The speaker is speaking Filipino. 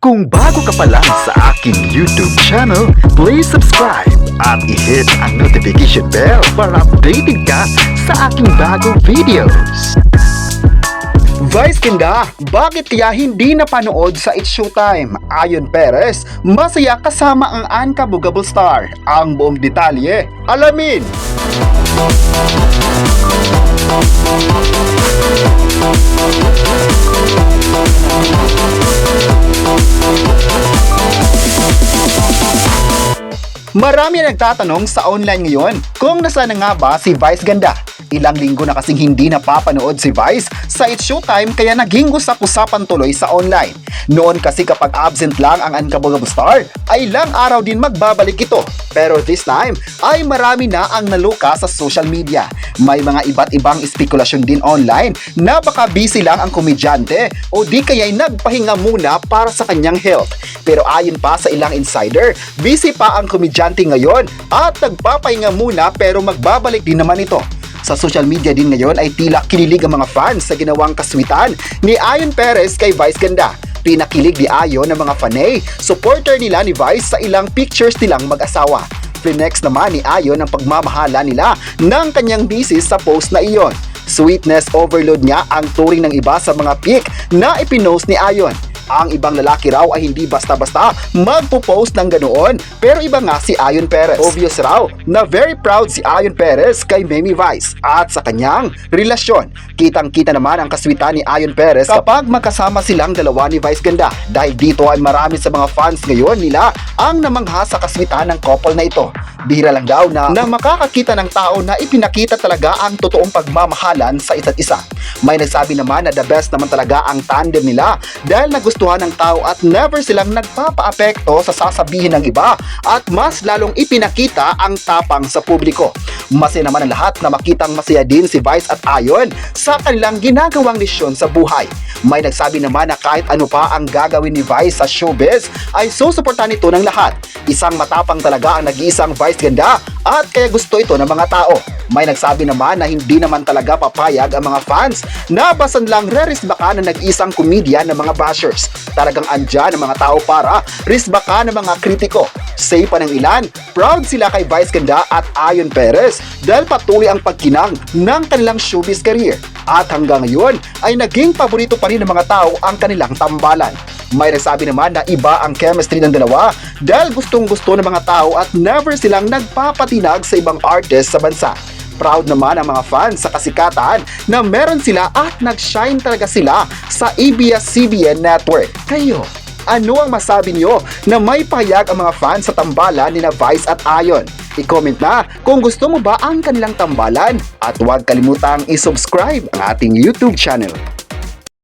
Kung bago ka pa lang sa aking YouTube channel, please subscribe at i-hit ang notification bell para updated ka sa aking bagong videos. Vice ganda, bakit kaya hindi napanood sa It's Showtime? Ayon Perez, masaya kasama ang Unkabogable Star. Ang buong detalye, alamin! Marami ang nagtatanong sa online ngayon kung nasaan na nga ba si Vice Ganda. Ilang linggo na kasing hindi napapanood si Vice sa It's Showtime kaya naging usap-usapan tuloy sa online. Noon kasi kapag absent lang ang Unkabogable Star ay ilang araw din magbabalik ito. Pero this time ay marami na ang naluka sa social media. May mga iba't ibang espekulasyon din online na baka busy lang ang komedyante o di kaya'y nagpahinga muna para sa kanyang health. Pero ayon pa sa ilang insider, busy pa ang komedyante ngayon at nagpapahinga muna pero magbabalik din naman ito. Sa social media din ngayon ay tila kinilig ang mga fans sa ginawang kaswitan ni Ayon Perez kay Vice Ganda. Pinakilig ni Ayon ng mga fanay, supporter nila ni Vice sa ilang pictures nilang mag-asawa. Flex naman ni Ayon ang pagmamahala nila ng kanyang misis sa post na iyon. Sweetness overload niya ang turing ng iba sa mga pic na ipinost ni Ayon. Ang ibang lalaki raw ay hindi basta-basta magpo-post ng ganoon, pero iba nga si Ayon Perez. Obvious raw na very proud si Ayon Perez kay Memi Vice at sa kanyang relasyon. Kitang-kita naman ang kaswitan ni Ayon Perez kapag magkasama silang dalawa ni Vice Ganda. Dahil dito ay marami sa mga fans ngayon nila ang namangha sa kaswitan ng couple na ito. Bihira lang daw na makakakita ng tao na ipinakita talaga ang totoong pagmamahalan sa isa't isa. May nagsabi naman na the best naman talaga ang tandem nila dahil nagustuhan ng tao at never silang nagpapa-apekto sa sasabihin ng iba at mas lalong ipinakita ang tapang sa publiko. Masaya naman ang lahat na makitang masaya din si Vice at Ayon sa kanilang ginagawang desisyon sa buhay. May nagsabi naman na kahit ano pa ang gagawin ni Vice sa showbiz ay susuportahan ito ng lahat. Isang matapang talaga ang nag-iisang Vice Ganda at kaya gusto ito ng mga tao. May nagsabi naman na hindi naman talaga papayag ang mga fans na basan lang re-risbakan ng nag-isang komedya ng mga bashers. Talagang andyan ang mga tao para risbakan ng mga kritiko. Say pa ng ilan, proud sila kay Vice Ganda at Ayon Perez dahil patuloy ang pagkinang ng kanilang showbiz career. At hanggang ngayon ay naging paborito pa rin ng mga tao ang kanilang tambalan. May nagsabi naman na iba ang chemistry ng dalawa dahil gustong-gusto ng mga tao at never silang nagpapatinag sa ibang artist sa bansa. Proud naman ang mga fans sa kasikatan na meron sila at nag-shine talaga sila sa ABS-CBN network. Kayo, ano ang masabi niyo na may pahayag ang mga fans sa tambalan ni na Vice at Ayon? I-comment na kung gusto mo ba ang kanilang tambalan at huwag kalimutang i-subscribe ang ating YouTube channel.